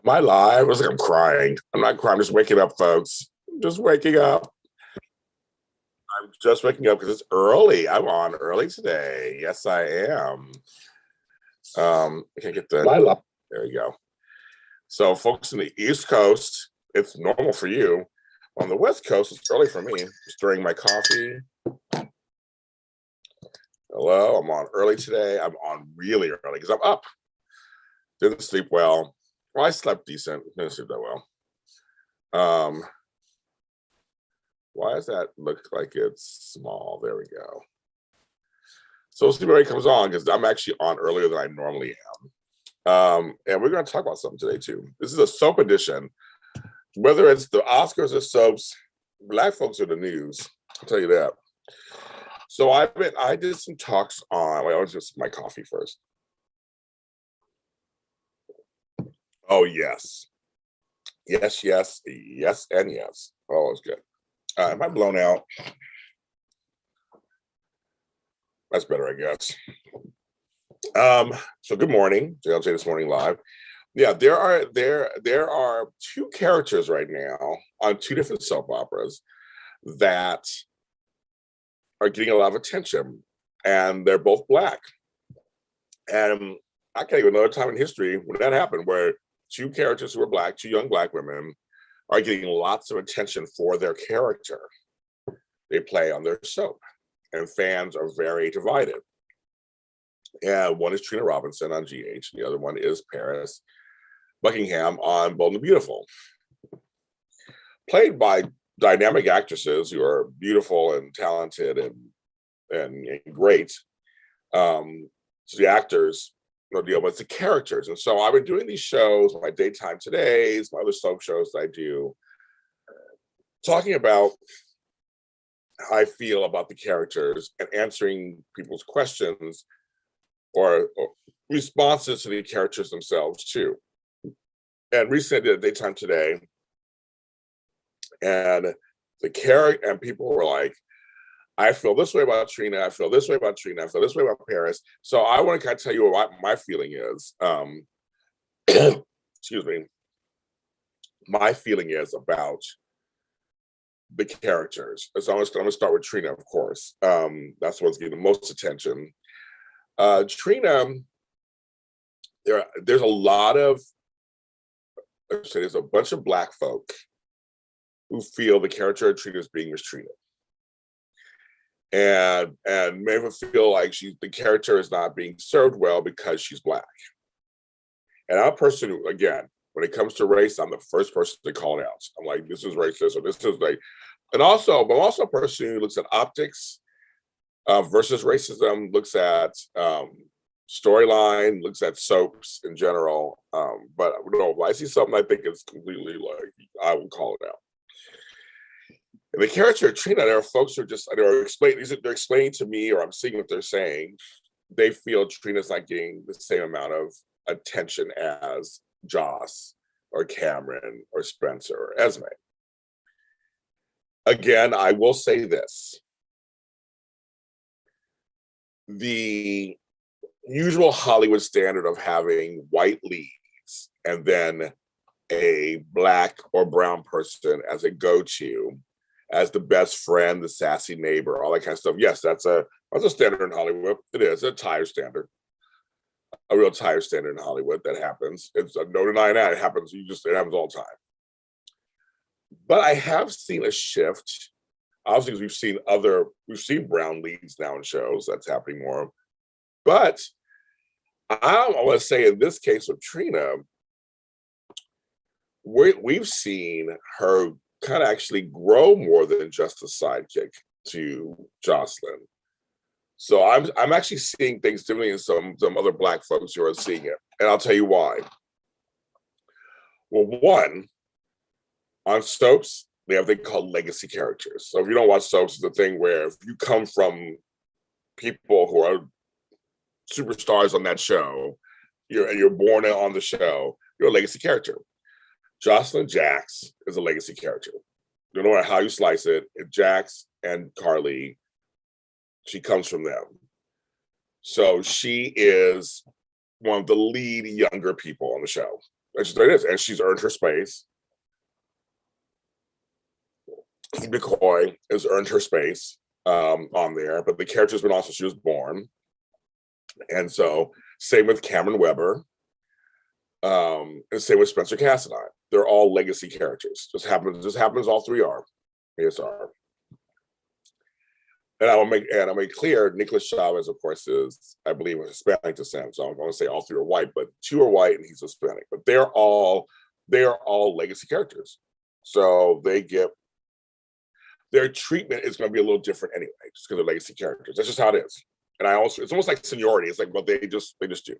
Am I live? I was like, I'm crying. I'm not crying. I'm just waking up, folks. I'm just waking up. I'm just waking up because it's early. I'm on early today. Yes, I am. I can't get the. There you go. So, folks in the East Coast, it's normal for you. On the West Coast, it's early for me. Stirring my coffee. Hello, I'm on early today. I'm on really early because I'm up. Didn't sleep well. Well, I slept decent. Didn't sleep that well. Why does that look like it's small? There we go. So see when it comes on because I'm actually on earlier than I normally am. And we're going to talk about something today too. This is a soap edition. Whether it's the Oscars or soaps, Black folks are the news. I'll tell you that. So I did some talks on. Wait, I'll just my coffee first. Oh yes, yes, yes, yes, and yes. Oh, it's good. Am I blown out? That's better, I guess. So good morning, JLJ this morning live. Yeah, there are two characters right now on two different soap operas that are getting a lot of attention, and they're both Black. And I can't even know a time in history when that happened where two characters who are Black, two young Black women, are getting lots of attention for their character they play on their soap. And fans are very divided. And one is Trina Robinson on GH, and the other one is Paris Buckingham on Bold and the Beautiful. Played by dynamic actresses who are beautiful and talented and great. So the actors, no deal, but it's the characters. And so I've been doing these shows, my daytime todays, my other soap shows that I do, talking about how I feel about the characters and answering people's questions or responses to the characters themselves too. And recently I did a daytime today, and people were like, I feel this way about Trina, I feel this way about Trina, I feel this way about Paris. So I want to kind of tell you what my feeling is. Excuse me. My feeling is about the characters. So I'm going to start with Trina, of course. That's what's getting the most attention. Trina, there's a lot of, there's a bunch of Black folk who feel the character of Trina is being mistreated. And maybe feel like the character is not being served well because she's Black. And I'm a person who, again, when it comes to race, I'm the first person to call it out. I'm like, this is racist, or this is like, but I'm also a person who looks at optics versus racism, looks at storyline, looks at soaps in general. But no, when I see something I think is completely like, I will call it out. And the character of Trina, there are folks who are just, they're explaining to me, or I'm seeing what they're saying. They feel Trina's not getting the same amount of attention as Joss or Cameron or Spencer or Esme. Again, I will say this. The usual Hollywood standard of having white leads and then a Black or brown person as a go-to, as the best friend, the sassy neighbor, all that kind of stuff. Yes, that's a standard in Hollywood. It is a tire standard. A real tire standard in Hollywood that happens. It's no denying that it happens. It happens all the time. But I have seen a shift. Obviously, we've seen brown leads now in shows. That's happening more. But I want to say in this case with Trina, we've seen her kind of actually grow more than just a sidekick to Jocelyn. So I'm actually seeing things differently in some other Black folks who are seeing it. And I'll tell you why. Well, one, on soaps, they have what they call legacy characters. So if you don't watch soaps, it's a thing where if you come from people who are superstars on that show, you're born on the show, you're a legacy character. Jocelyn Jax is a legacy character. No matter how you slice it, Jax and Carly, she comes from them. So she is one of the lead younger people on the show. There it is, and she's earned her space. McCoy has earned her space on there, but the character's been also she was born, and so same with Cameron Weber, and same with Spencer Cassadine. They're all legacy characters. Just happens. All three are. Yes, are. And I'll make clear, Nicholas Chavez, of course, is, I believe, of Hispanic descent. So I'm going to say all three are white, but two are white and he's Hispanic. But they are all legacy characters. So their treatment is going to be a little different anyway, just because they're legacy characters. That's just how it is. And it's almost like seniority. It's like, well, they just do.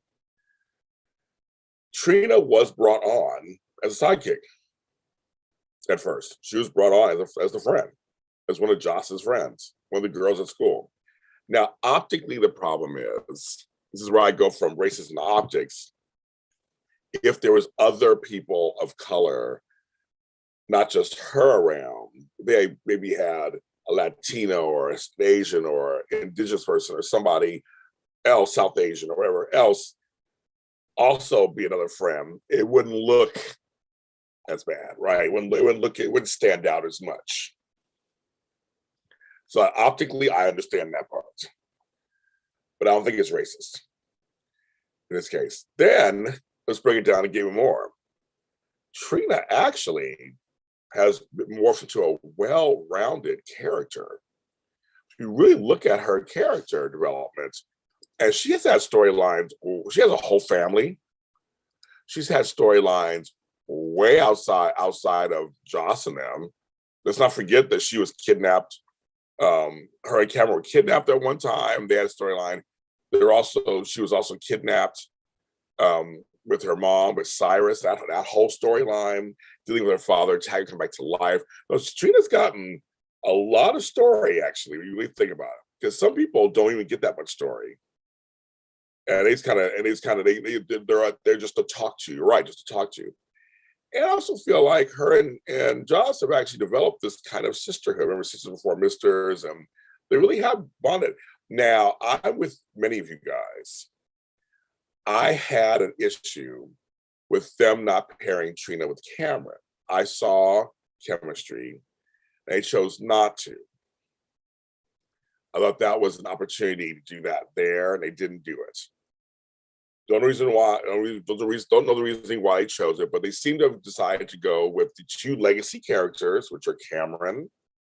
Trina was brought on as a sidekick at first. She was brought on as a friend, as one of Joss's friends, one of the girls at school. Now, optically, the problem is, this is where I go from racism to optics. If there was other people of color, not just her around, they maybe had a Latino or an Asian or indigenous person or somebody else, South Asian or whatever else, also be another friend, it wouldn't look as bad, right? It wouldn't stand out as much. So optically, I understand that part, but I don't think it's racist in this case. Then let's bring it down and give it more. Trina actually has morphed into a well-rounded character. If you really look at her character development, and she has had storylines, she has a whole family. She's had storylines way outside of Joss and them. Let's not forget that she was kidnapped. Her and Cameron were kidnapped at one time. They had a storyline. She was also kidnapped with her mom, with Cyrus, that whole storyline, dealing with her father, tagging her back to life. No, Trina's gotten a lot of story, actually, when you really think about it, because some people don't even get that much story. And they're just to talk to you, right? Just to talk to you. And I also feel like her and Joss have actually developed this kind of sisterhood. Remember Sisters Before Misters, and they really have bonded. Now, I'm with many of you guys. I had an issue with them not pairing Trina with Cameron. I saw chemistry. They chose not to. I thought that was an opportunity to do that there, and they didn't do it. Don't know the reason why they chose it, but they seem to have decided to go with the two legacy characters, which are Cameron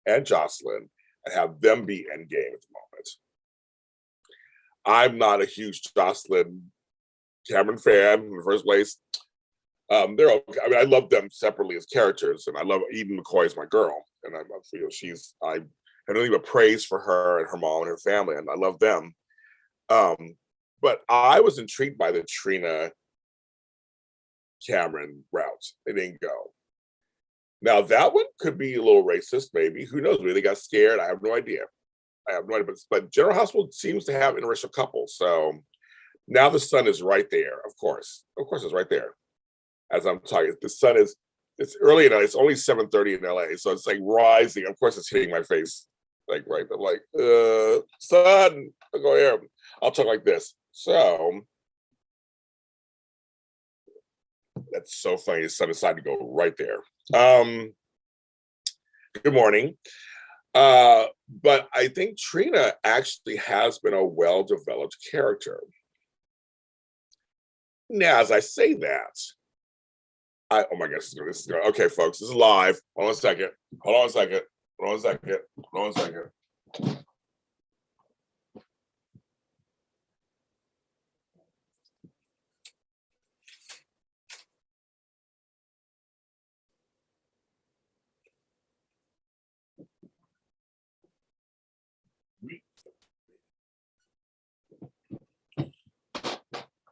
and Jocelyn, and have them be endgame at the moment. I'm not a huge Jocelyn Cameron fan in the first place. They're okay. I mean, I love them separately as characters, and I love Eden McCoy as my girl, and I have nothing but praise for her and her mom and her family, and I love them. But I was intrigued by the Trina Cameron route. They didn't go. Now that one could be a little racist, maybe. Who knows? Maybe they got scared. I have no idea. But General Hospital seems to have interracial couples. So now the sun is right there. Of course, it's right there. As I'm talking, it's early at night. It's only 7:30 in LA, so it's like rising. Of course, it's hitting my face, like right. I'm like, sun. I'll go here. I'll talk like this. So that's so funny. The sun decided to go right there. Good morning. But I think Trina actually has been a well-developed character. Now, as I say that, oh my gosh, this is good. Okay, folks, this is live. Hold on a second.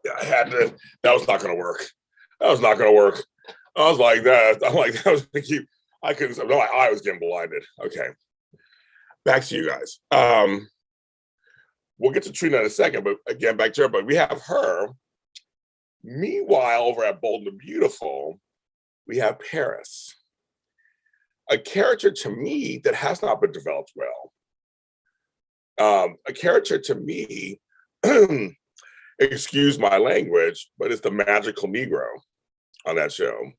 Yeah, I had to. That was not going to work. I was like that. I'm like, that was going to keep. I couldn't. No, I was getting blinded. Okay, back to you guys. We'll get to Trina in a second, but again, back to her. But we have her. Meanwhile, over at Bold and Beautiful, we have Paris, a character to me that has not been developed well. A character to me. Excuse my language, but it's the magical Negro, on that show.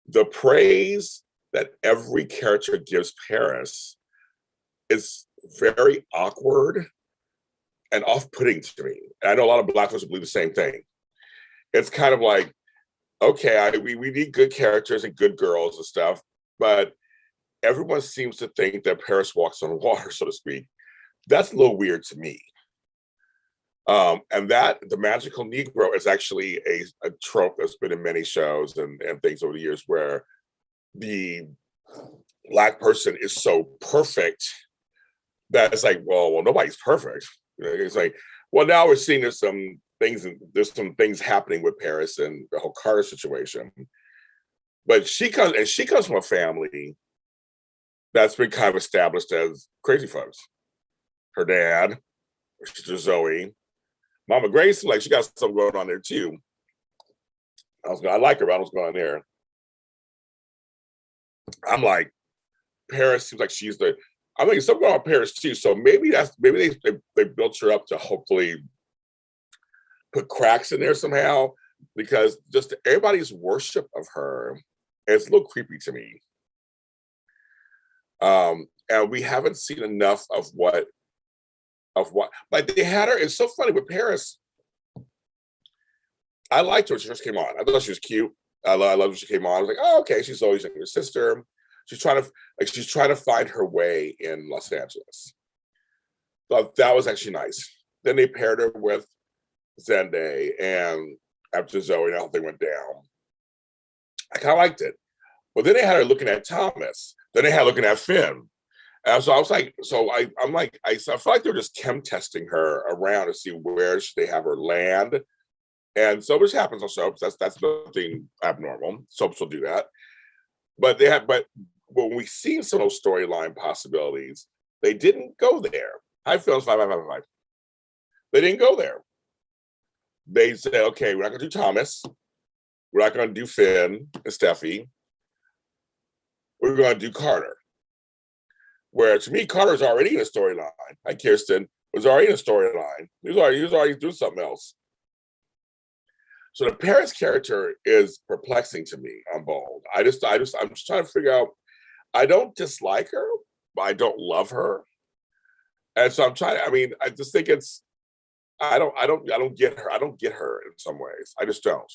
The praise that every character gives Paris is very awkward and off-putting to me. And I know a lot of Black folks believe the same thing. It's kind of like, okay, we need good characters and good girls and stuff, but everyone seems to think that Paris walks on water, so to speak. That's a little weird to me. And that the magical Negro is actually a trope that's been in many shows and things over the years, where the Black person is so perfect that it's like, well, nobody's perfect. You know, it's like, well, now we're seeing there's some things happening with Paris and the whole Carter situation. But she comes from a family that's been kind of established as crazy folks. Her dad, her sister Zoe, Mama Grace, like she got something going on there too. I like her, but I was going on there. I'm like, Paris seems like she's the. I'm thinking something about Paris too. So maybe they built her up to hopefully put cracks in there somehow, because just everybody's worship of her is a little creepy to me. And we haven't seen enough of what like they had her. It's so funny with Paris. I liked her when she first came on. I thought she was cute. I love when she came on. I was like, oh, okay, she's always like your sister. She's trying to find her way in Los Angeles. So that was actually nice. Then they paired her with Zende, and after Zoe and the whole thing went down, I kind of liked it. But then they had her looking at Thomas. Then they had her looking at Finn. And so I was like, I felt like they were just chem testing her around to see where should they have her land. And so which happens on soaps. That's nothing abnormal. Soaps will do that. But when we see some of those storyline possibilities, they didn't go there. High Films 5. They didn't go there. They said, okay, we're not gonna do Thomas. We're not gonna do Finn and Steffi. We're gonna do Carter. Where to me, Carter's already in a storyline. Like Kirsten was already in a storyline. He was already doing something else. So the Paris character is perplexing to me on Bold. I'm just trying to figure out. I don't dislike her, but I don't love her. And so I'm trying. I mean, I just think it's. I don't get her. I don't get her in some ways. I just don't.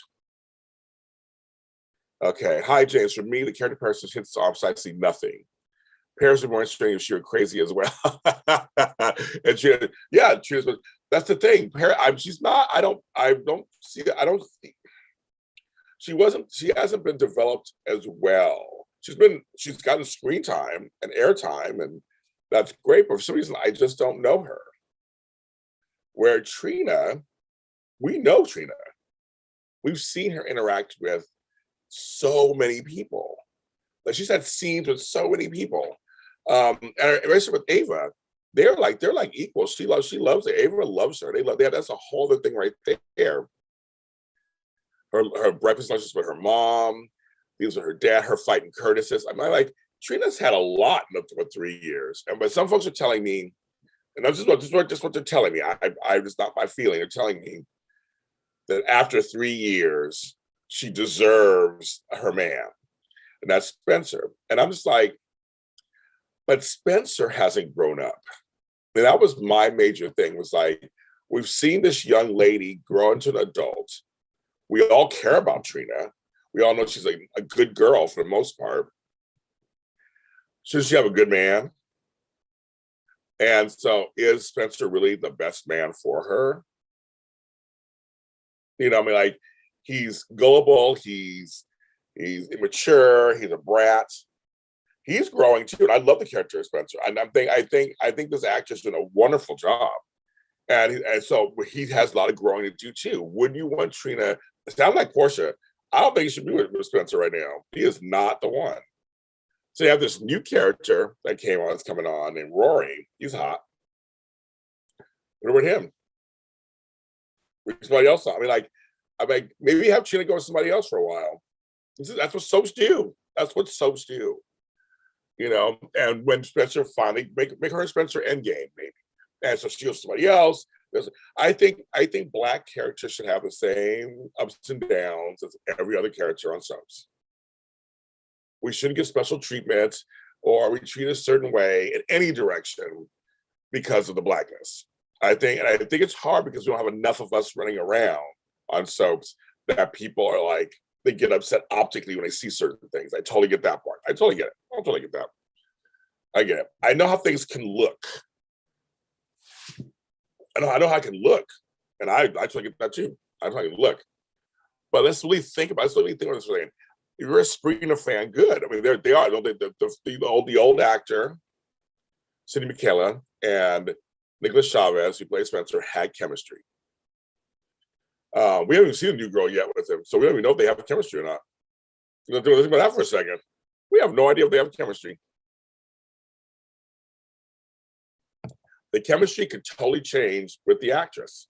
Okay. Hi, James. For me, the character person hits off precisely nothing. Paris would be more interesting if she were crazy as well. And she was. That's the thing. She's not. I don't see. She hasn't been developed as well. She's gotten screen time and airtime, and that's great. But for some reason, I just don't know her. Where Trina, we know Trina. We've seen her interact with so many people. Like she's had scenes with so many people. And especially with Ava, they're like equal. She loves her. Ava loves her. That's a whole other thing right there. Her breakfast lunches with her mom, these are her dad, her fighting Curtis's. I mean, like Trina's had a lot in up to 3 years. But some folks are telling me, and that's just what they're telling me. I just not my feeling. They're telling me that after 3 years, she deserves her man, and that's Spencer. And I'm just like, but Spencer hasn't grown up. And that was my major thing, was like, we've seen this young lady grow into an adult. We all care about Trina. We all know she's a good girl for the most part. Should she have a good man? And so is Spencer really the best man for her? You know, I mean, like, he's gullible, he's immature, he's a brat. He's growing too, and I love the character of Spencer. And I think this actor's doing a wonderful job, and so he has a lot of growing to do too. Wouldn't you want Trina? It sounds like Portia. I don't think he should be with Spencer right now. He is not the one. So you have this new character that that's coming on, named Rory. He's hot. What about him? With somebody else on. I mean, maybe have Trina go with somebody else for a while. That's what soaps do. That's what soaps do. You know, and when Spencer finally make her and Spencer endgame, maybe. And so she goes to somebody else. I think Black characters should have the same ups and downs as every other character on soaps. We shouldn't get special treatment or we treat a certain way in any direction because of the Blackness. I think it's hard because we don't have enough of us running around on soaps that people are like, they get upset optically when they see certain things. I totally get that part. I totally get it. I totally get that. I get it. I know how things can look. I know how I can look. And I totally get that too. I totally look. But let's really think about this. If you're a Springer fan, good. I mean, they are. The old actor, Sidney Michaela, and Nicholas Chavez, who plays Spencer, had chemistry. We haven't even seen a new girl yet with him, so we don't even know if they have chemistry or not. Let's think about that for a second. We have no idea if they have chemistry. The chemistry could totally change with the actress.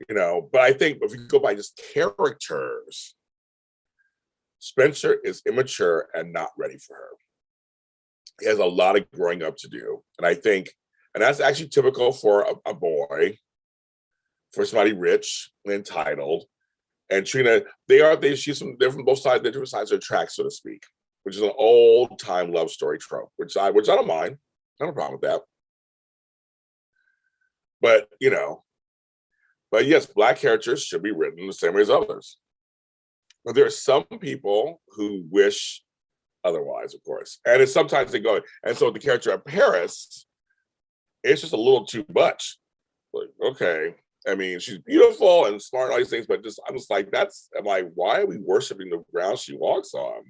But I think if you go by just characters, Spencer is immature and not ready for her. He has a lot of growing up to do. And I think, and that's actually typical for a boy, for somebody rich and entitled. And Trina, they're from both sides, they're different sides of the track, so to speak, which is an old time love story trope, which I don't mind. I don't have a problem with that. But yes, Black characters should be written the same way as others. But there are some people who wish otherwise, of course. And it's sometimes they go, and so the character of Paris, it's just a little too much. Like, okay. I mean, she's beautiful and smart and all these things, but I'm just like, why are we worshiping the ground she walks on?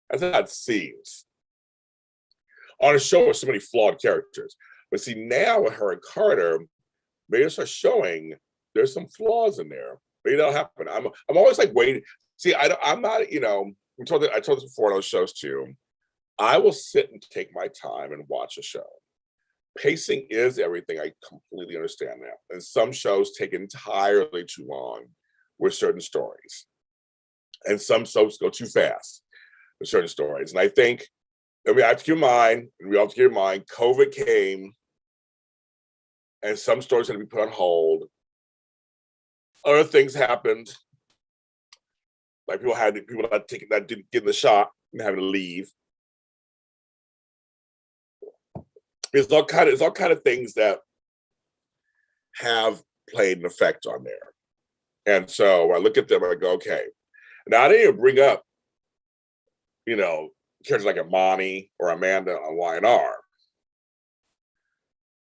That's how it seems. On a show with so many flawed characters. But see, now with her and Carter, they start showing there's some flaws in there. Maybe that'll happen. I'm always like waiting. See, I'm not, I told this before on those shows too. I will sit and take my time and watch a show. Pacing is everything. I completely understand that. And some shows take entirely too long with certain stories. And some soaps go too fast with certain stories. And I think, we have to keep in mind, COVID came and some stories had to be put on hold. Other things happened. Like people that didn't get the shot and having to leave. It's all kind of things that have played an effect on there. And so I look at them and I go, okay. Now I didn't even bring up, characters like Imani or Amanda on Y&R.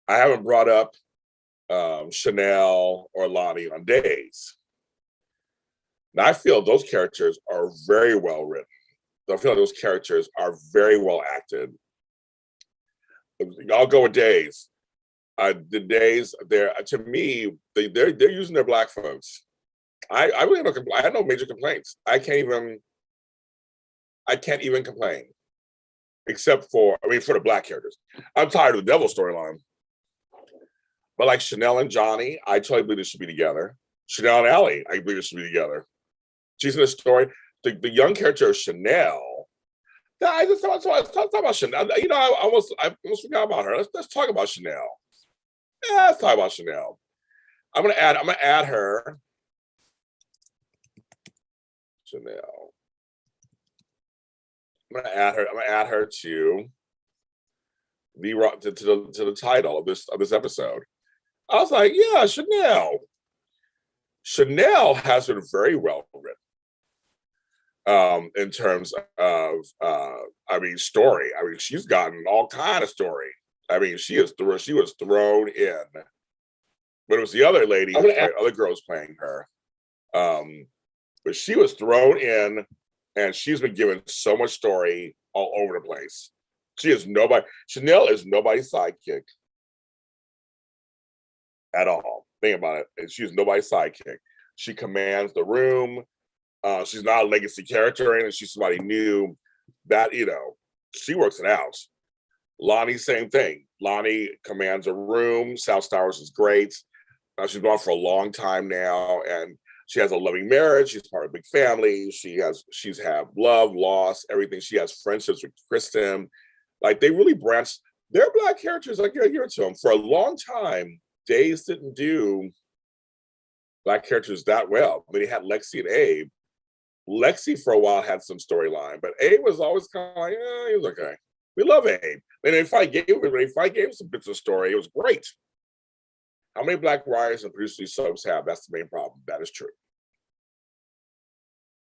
I haven't brought up Chanel or Lonnie on Days. Now I feel those characters are very well written. I feel those characters are very well acted. I'll go with Days. The Days, to me, they're using their Black folks. I really don't complain. I have no major complaints. I can't even complain, except for the Black characters. I'm tired of the Devil storyline. But like Chanel and Johnny, I totally believe they should be together. Chanel and Allie, I believe they should be together. She's in the story. The young character of Chanel. I just talk about Chanel. I almost forgot about her. Let's talk about Chanel. Yeah, let's talk about Chanel. I'm gonna add her. Chanel. I'm gonna add her to the title of this episode. I was like, yeah, Chanel. Chanel has been very well written. In terms of story. She's gotten all kind of story. She was thrown in. But it was the other lady, other girls playing her. But she was thrown in, and she's been given so much story all over the place. Chanel is nobody's sidekick at all. Think about it. And she's nobody's sidekick. She commands the room. She's not a legacy character, and she's somebody new that, she works it out. Lonnie, same thing. Lonnie commands a room. South Stars is great. She's been on for a long time now, and she has a loving marriage. She's part of a big family. She's had love, loss, everything. She has friendships with Kristen. Like, they really branched. They're Black characters. I give it to them. For a long time, Days didn't do black characters that well. I mean, he had Lexi and Abe. Lexi for a while had some storyline, but Abe was always kind of like, he was okay. We love Abe. And if I gave him some bits of story, it was great. How many black writers and producers these soaps have? That's the main problem. That is true.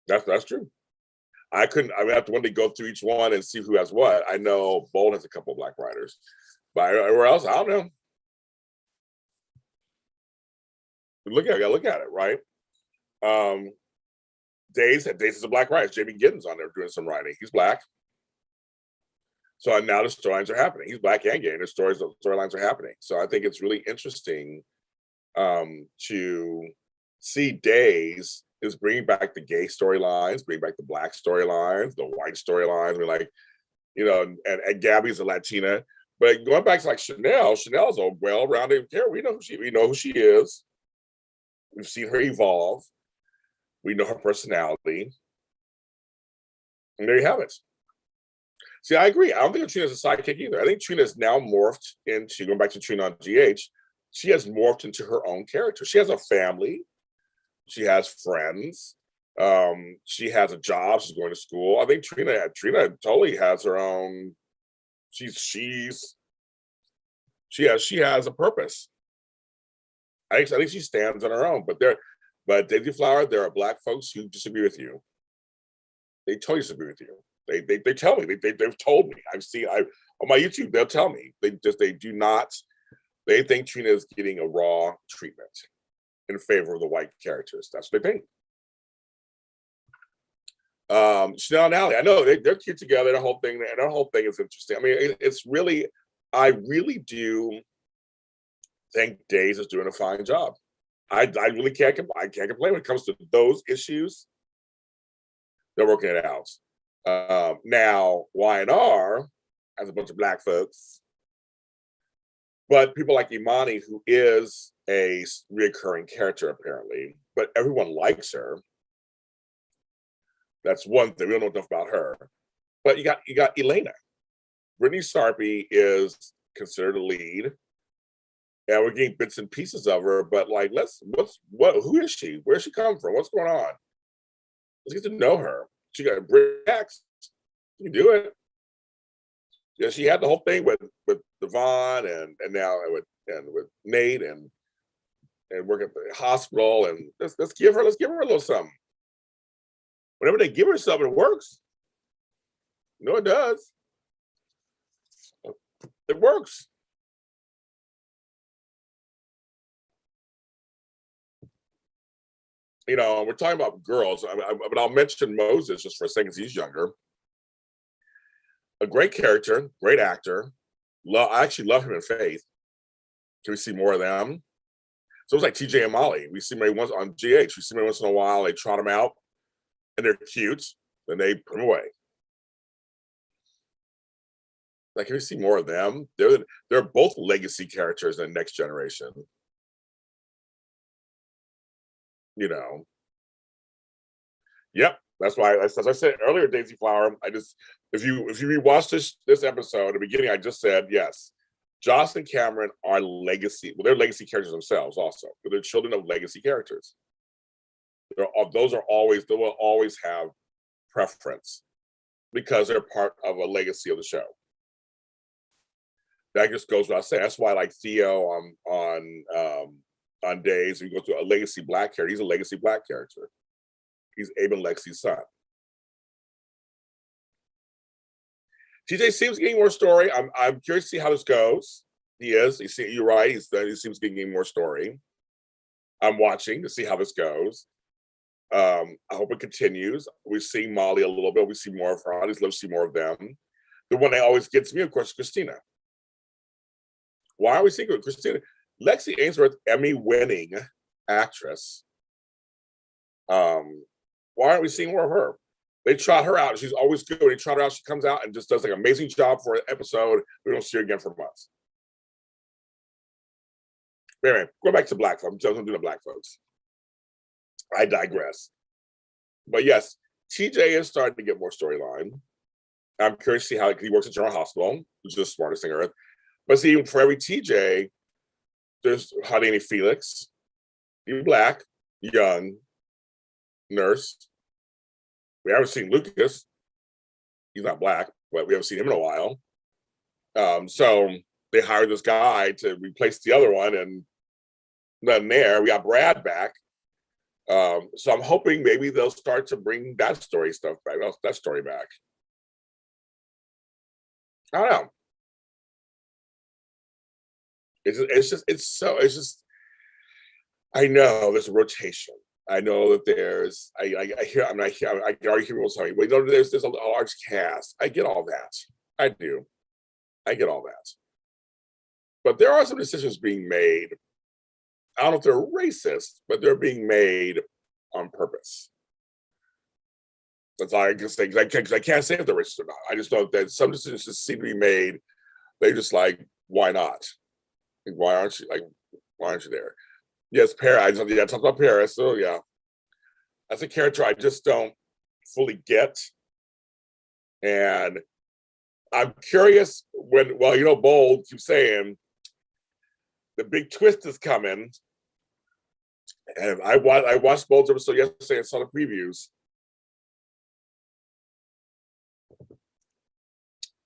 That's true. I have to one day go through each one and see who has what. I know Bold has a couple of black writers, but everywhere else, I don't know. Look at it, right? Days is a black writer. Jamie Giddens on there doing some writing. He's black. So now the storylines are happening. He's black and gay, and the storylines are happening. So I think it's really interesting to see Days is bringing back the gay storylines, bringing back the black storylines, the white storylines. I mean, like, and Gabby's a Latina. But going back to like Chanel's a well-rounded character. We know who she is. We've seen her evolve. We know her personality. And there you have it. See, I agree. I don't think Trina's a sidekick either. I think Trina is now morphed into, going back to Trina on GH, she has morphed into her own character. She has a family. She has friends. She has a job. She's going to school. I think Trina totally has her own. She has a purpose. I think she stands on her own. But Daisy Flower, there are black folks who disagree with you. They totally disagree with you. They tell me. They've told me. I've seen on my YouTube. They'll tell me. They do not. They think Trina is getting a raw treatment in favor of the white characters. That's what they think. Chanel and Allie, I know they're cute together. Their whole thing is interesting. I mean, it's really, I really do think Days is doing a fine job. I really can't complain when it comes to those issues. They're working it out. Now Y&R has a bunch of black folks, but people like Imani, who is a reoccurring character apparently, but everyone likes her. That's one thing. We don't know enough about her. But you got Elena. Brittany Sarpy is considered a lead. And we're getting bits and pieces of her, but like, who is she? Where's she come from? What's going on? Let's get to know her. She got a Brit accent. You can do it. Yeah, she had the whole thing with Devon and now with Nate and work at the hospital, and let's give her a little something. Whenever they give her something, it works. It does. It works. We're talking about girls, but I'll mention Moses just for a second because he's younger. A great character, great actor. I actually love him in Faith. Can we see more of them? So it's like TJ and Molly. We see them once on GH. We see them once in a while. They trot them out, and they're cute. Then they put them away. Like, can we see more of them? They're both legacy characters in the next generation. Yep. That's why, as I said earlier, Daisy Flower. If you rewatch this episode at the beginning, I just said yes. Joss and Cameron are legacy. Well, they're legacy characters themselves, also. But they're children of legacy characters. They will always have preference because they're part of a legacy of the show. That just goes without saying. That's why, like Theo on Days, we go to a legacy black character. He's a legacy black character. He's Abe and Lexi's son. TJ seems getting more story. I'm curious to see how this goes. You're right. He seems getting more story. I'm watching to see how this goes. I hope it continues. We're seeing Molly a little bit. We see more of her. I just love to see more of them. The one that always gets me, of course, is Christina. Why are we seeing Christina? Lexi Ainsworth, Emmy-winning actress. Why aren't we seeing more of her? They trot her out. She's always good. When they trot her out, she comes out and just does like an amazing job for an episode. We don't see her again for months. Anyway, go back to black folks. I'm doing the black folks. I digress. But yes, TJ is starting to get more storyline. I'm curious to see how he works at General Hospital, which is the smartest thing on earth. But see, for every TJ, there's Hardini Felix. He's black, young, nurse. We haven't seen Lucas. He's not black, but we haven't seen him in a while. So they hired this guy to replace the other one, and nothing there. We got Brad back. So I'm hoping maybe they'll start to bring that story back. I don't know. I know there's a rotation. I know that there's, I already hear people telling me, well, there's a large cast. I get all that. I do. I get all that. But there are some decisions being made. I don't know if they're racist, but they're being made on purpose. That's all I can say, because I can't say if they're racist or not. I just know that some decisions just seem to be made. They just like, why not? Like, why aren't you there? Yes, Paris. I talked about Paris. So yeah, that's a character I just don't fully get, and I'm curious when. Well, Bold keeps saying the big twist is coming, and I watched Bold's episode yesterday and saw the previews.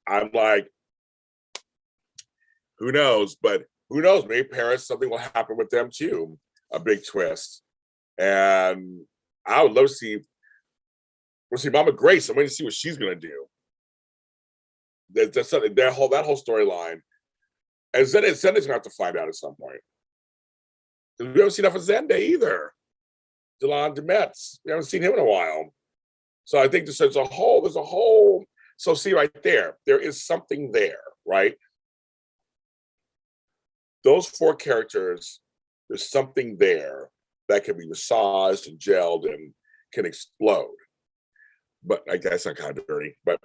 I'm like, who knows? But who knows? Maybe Paris, something will happen with them too. A big twist. And I would love to see Mama Grace. I'm waiting to see what she's gonna do. That's something, that whole storyline. And Zende's gonna have to find out at some point. Because we haven't seen enough of Zende either. Delon Demetz. We haven't seen him in a while. So I think there's a whole. So see right there is something there, right? Those 4 characters, there's something there that can be massaged and gelled and can explode. But I guess I'm kind of dirty. But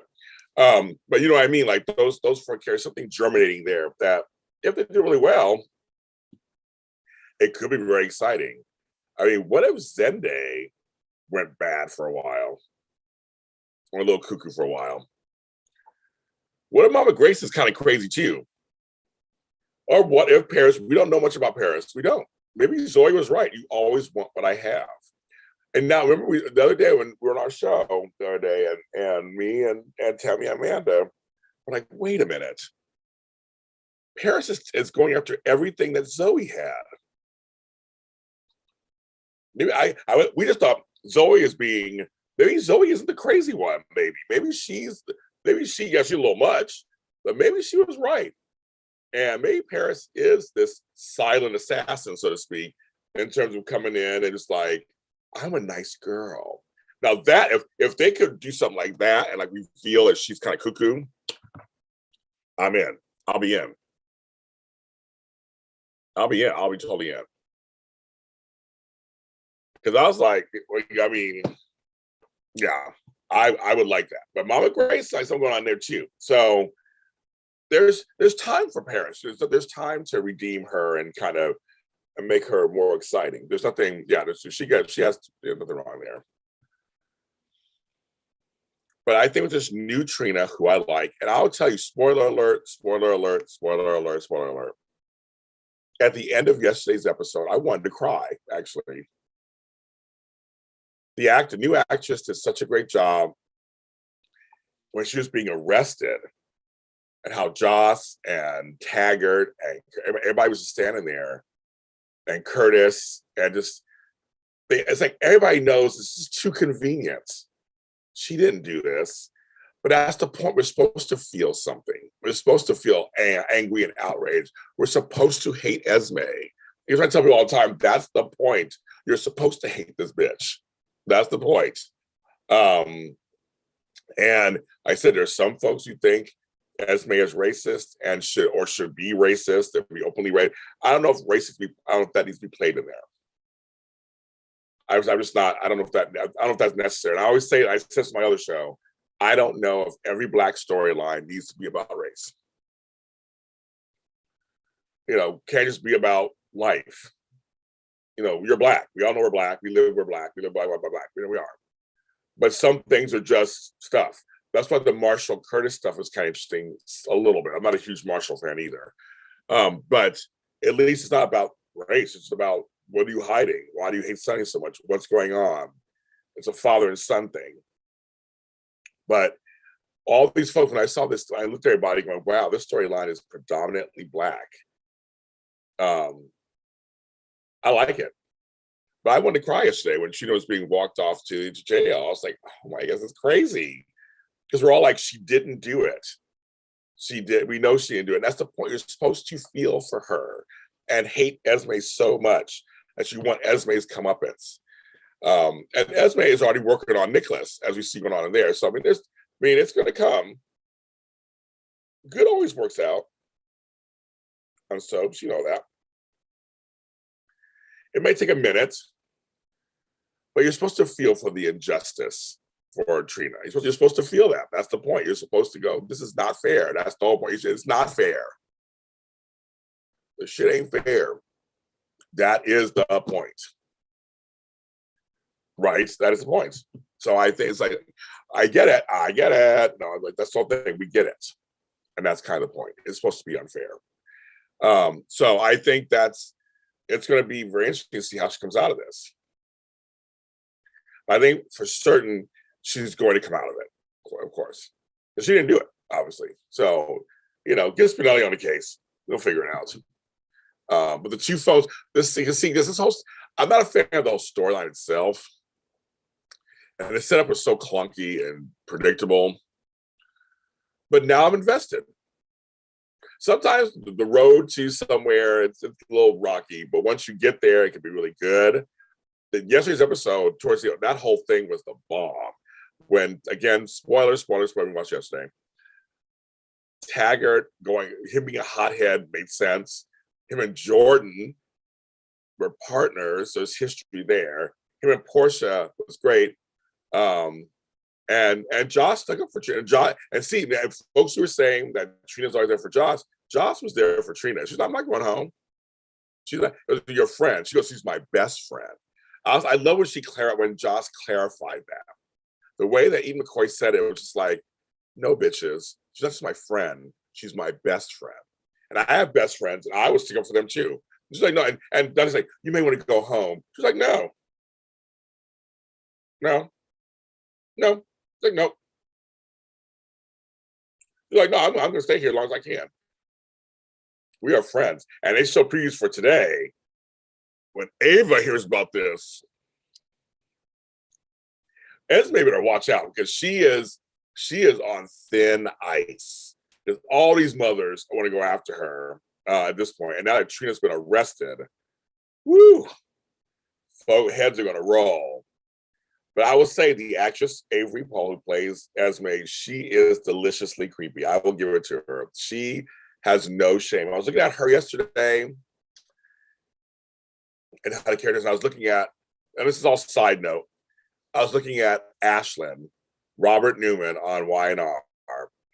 you know what I mean? Like those 4 characters, something germinating there that if they do really well, it could be very exciting. I mean, what if Zende went bad for a while? Or a little cuckoo for a while? What if Mama Grace is kind of crazy too? Or what if Paris, we don't know much about Paris. We don't. Maybe Zoe was right. You always want what I have. And now remember the other day when we were on our show the other day and me and Tammy and Amanda were like, wait a minute. Paris is going after everything that Zoe had. Maybe we just thought Zoe is being, maybe Zoe isn't the crazy one, maybe she's a little much, but maybe she was right. And maybe Paris is this silent assassin, so to speak, in terms of coming in and just like, I'm a nice girl. Now that, if they could do something like that and like reveal that she's kind of cuckoo, I'm in. I'll be in. I'll be totally in. Because I was like, I mean, yeah, I would like that. But Mama Grace, like something going on there too. So there's time for Paris. There's time to redeem her and kind of make her more exciting. There's nothing, yeah, she has nothing wrong there. But I think with this new Trina, who I like, and I'll tell you, spoiler alert, spoiler alert, spoiler alert, spoiler alert. At the end of yesterday's episode, I wanted to cry, actually. The new actress did such a great job when she was being arrested, and how Joss and Taggart and everybody was just standing there, and Curtis, and it's like everybody knows this is too convenient. She didn't do this, but that's the point. We're supposed to feel something. We're supposed to feel angry and outraged. We're supposed to hate Esme. Because I tell people all the time, that's the point. You're supposed to hate this bitch. That's the point. And I said, there's some folks who think Esme is racist and should be racist and be openly racist. I don't know if that needs to be played in there. I'm just not. I don't know if that's necessary. And I always say, I said to my other show, I don't know if every Black storyline needs to be about race. Can't just be about life. You're Black. We all know we're Black. We're Black. We live by Black. We are. But some things are just stuff. That's why the Marshall Curtis stuff is kind of interesting a little bit. I'm not a huge Marshall fan either. But At least it's not about race. It's about, what are you hiding? Why do you hate Sonny so much? What's going on? It's a father and son thing. But all these folks, when I saw this, I looked at everybody going, wow, this storyline is predominantly Black. I like it. But I wanted to cry yesterday when Trina was being walked off to jail. I was like, oh my gosh, it's crazy. Because we're all like, she didn't do it. She did. We know she didn't do it. And that's the point. You're supposed to feel for her and hate Esme so much that you want Esme's comeuppance. And Esme is already working on Nicholas, as we see going on in there. So I mean, it's going to come. Good always works out on soaps, you know that. It may take a minute, but you're supposed to feel for the injustice for Trina. You're supposed to feel that. That's the point. You're supposed to go, this is not fair. That's the whole point. It's not fair. The shit ain't fair. That is the point. Right? That is the point. So I think it's like, I get it. No, like that's the whole thing. We get it. And that's kind of the point. It's supposed to be unfair. So I think it's going to be very interesting to see how she comes out of this. I think for certain she's going to come out of it, of course. But she didn't do it, obviously. So, get Spinelli on the case. We'll figure it out. But the two folks, I'm not a fan of the whole storyline itself. And the setup was so clunky and predictable. But now I'm invested. Sometimes the road to somewhere, it's a little rocky, but once you get there, it can be really good. Yesterday's episode, towards that whole thing was the bomb. When, again, spoilers, we watched yesterday. Taggart him being a hothead made sense. Him and Jordan were partners. There's history there. Him and Portia was great. And Josh stuck up for Trina. And see, folks who were saying that Trina's always there for Josh was there for Trina. She's like, I'm not going home. She's like, your friend. She goes, she's my best friend. I love when Josh clarified that. The way that E. McCoy said it was just like, no, bitches. She's not just my friend. She's my best friend. And I have best friends, and I would stick up for them too. She's like, no. And Donnie's like, you may want to go home. She's like, no. Like, no. You're like, no, I'm going to stay here as long as I can. We are friends. And they show previews for today. When Ava hears about this, Esme better watch out because she is on thin ice. There's all these mothers want to go after her at this point. And now that Trina's been arrested, woo, heads are going to roll. But I will say the actress Avery Paul, who plays Esme, she is deliciously creepy. I will give it to her. She has no shame. I was looking at her yesterday and how the characters, and I was looking at, and this is all side note, I was looking at Ashlyn, Robert Newman on Y&R.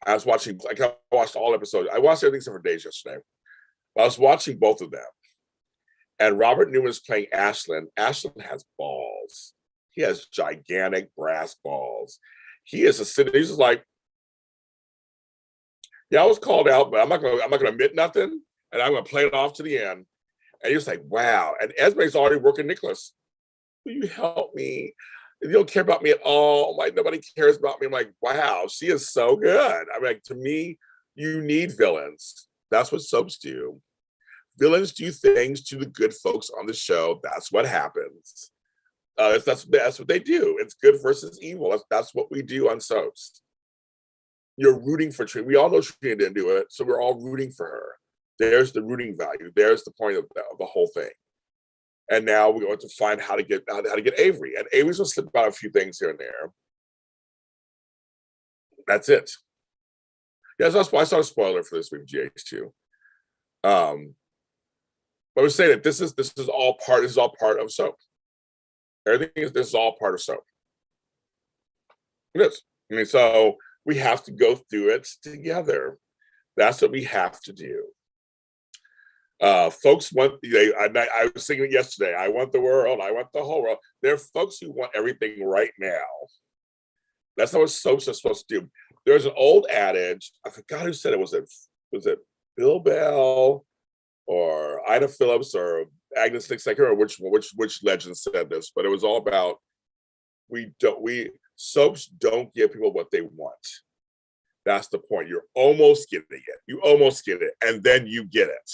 I watched all episodes. I watched everything except for Days yesterday. I was watching both of them. And Robert Newman is playing Ashlyn. Ashlyn has balls. He has gigantic brass balls. He's just like, yeah, I was called out, but I'm not gonna admit nothing, and I'm gonna play it off to the end. And you're just like, wow. And Esme's already working Nicholas. Will you help me? You don't care about me at all. Like, nobody cares about me. I'm like, wow, she is so good. I mean, like, to me, you need villains. That's what soaps do. Villains do things to the good folks on the show. That's what happens. That's what they do. It's good versus evil. That's what we do on soaps. You're rooting for Trina. We all know Trina didn't do it, so we're all rooting for her. There's the rooting value. There's the point of the whole thing. And now we're going to find how to get Avery. And Avery's going to slip out a few things here and there. That's it. Yeah, so I saw a spoiler for this week, GH2. But I would say that this is all part of soap. This is all part of soap. It is. I mean, so we have to go through it together. That's what we have to do. Folks want, I was singing yesterday, I want the world, I want the whole world. There are folks who want everything right now. That's not what soaps are supposed to do. There's an old adage, I forgot who said it, was it Bill Bell or Ida Phillips or Agnes Nick or which legend said this, but it was all about soaps don't give people what they want. That's the point. You're almost getting it. You almost get it, and then you get it.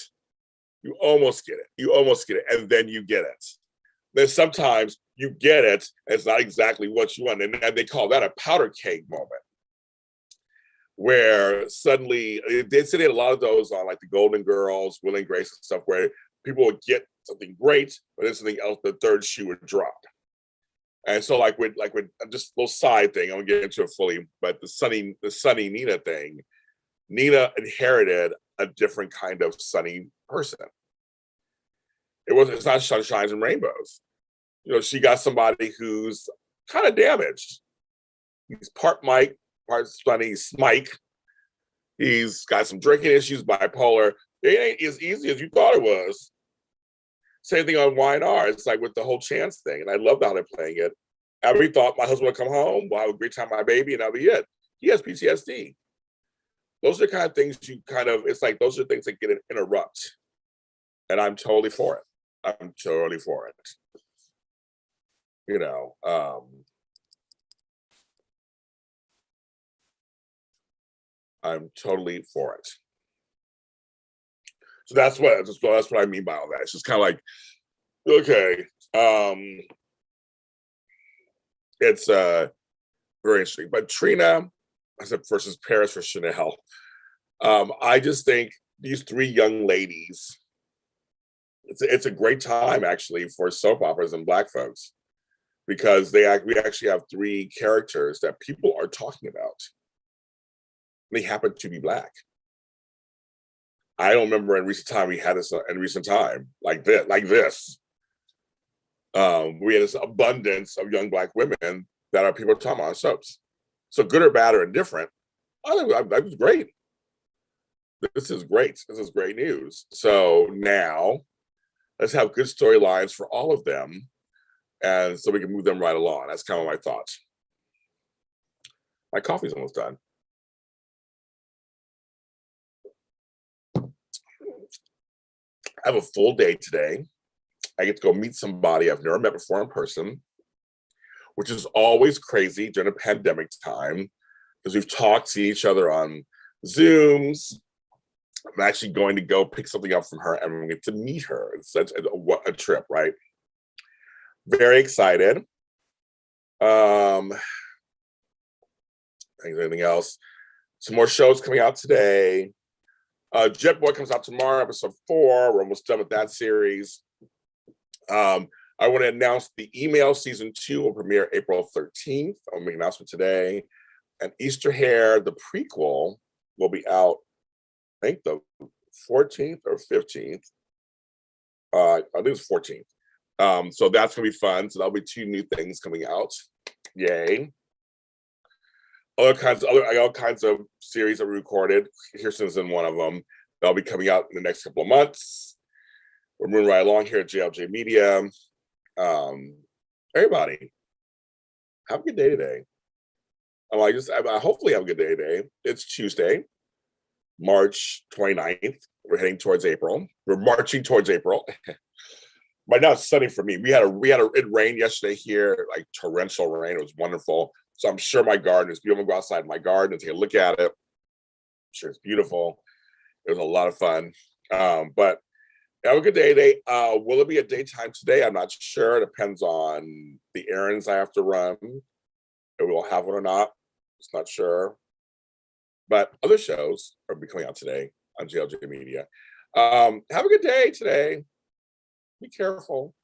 You almost get it. You almost get it, and then you get it. Then sometimes you get it, and it's not exactly what you want, and they call that a powder keg moment, where suddenly they said a lot of those on like the Golden Girls, Will and Grace and stuff, where people would get something great, but then something else, the third shoe would drop. And so like with just a little side thing, I won't get into it fully, but the Sunny Nina thing, Nina inherited a different kind of Sunny person. It's not sunshines and rainbows. You know, she got somebody who's kind of damaged. He's part Mike, part Sunny Smike. He's got some drinking issues, bipolar. It ain't as easy as you thought it was. Same thing on Y&R. It's like with the whole Chance thing, and I love how they're playing it. Abby thought my husband would come home, we'll have a great time with my baby, and that'll be it. He has PTSD. Those are the kind of things it's like those are things that get interrupt. And I'm totally for it. I'm totally for it. You know, I'm totally for it. So that's what I mean by all that. It's just kind of like, okay, it's very interesting. But Trina, I said versus Paris for Chanel. I just think these three young ladies, it's a great time actually for soap operas and Black folks, because we actually have three characters that people are talking about. They happen to be Black. I don't remember in recent time we had this like this. We had this abundance of young Black women that are people talking about on soaps. So good or bad or indifferent, I think that was great. This is great. This is great news. So now let's have good storylines for all of them, and so we can move them right along. That's kind of my thoughts. My coffee's almost done. I have a full day today. I get to go meet somebody I've never met before in person, which is always crazy during a pandemic time, because we've talked to each other on Zooms. I'm actually going to go pick something up from her and we're going to get to meet her. It's such a trip, right? Very excited. Anything else? Some more shows coming out today. Jet Boy comes out tomorrow, episode 4. We're almost done with that series. I want to announce the Email season 2 will premiere April 13th. I'll make an announcement today. And Easter Hair, the prequel, will be out, I think the 14th or 15th. I think it's 14th. So that's gonna be fun. So that'll be 2 new things coming out. Yay. All kinds of series that we recorded. Kirsten's in one of them. That'll be coming out in the next couple of months. We're moving right along here at JLJ Media. Everybody, have a good day today. I hopefully have a good day today. It's Tuesday, March 29th. We're heading towards April. We're marching towards April. Right now it's sunny for me. It rained yesterday here, like torrential rain. It was wonderful. So I'm sure my garden is beautiful. I'm gonna go outside my garden and take a look at it. I'm sure it's beautiful. It was a lot of fun. But have a good day today. Will it be a daytime today? I'm not sure. It depends on the errands I have to run. If we'll have one or not. It's not sure. But other shows are coming out today on JLJ Media. Have a good day today. Be careful.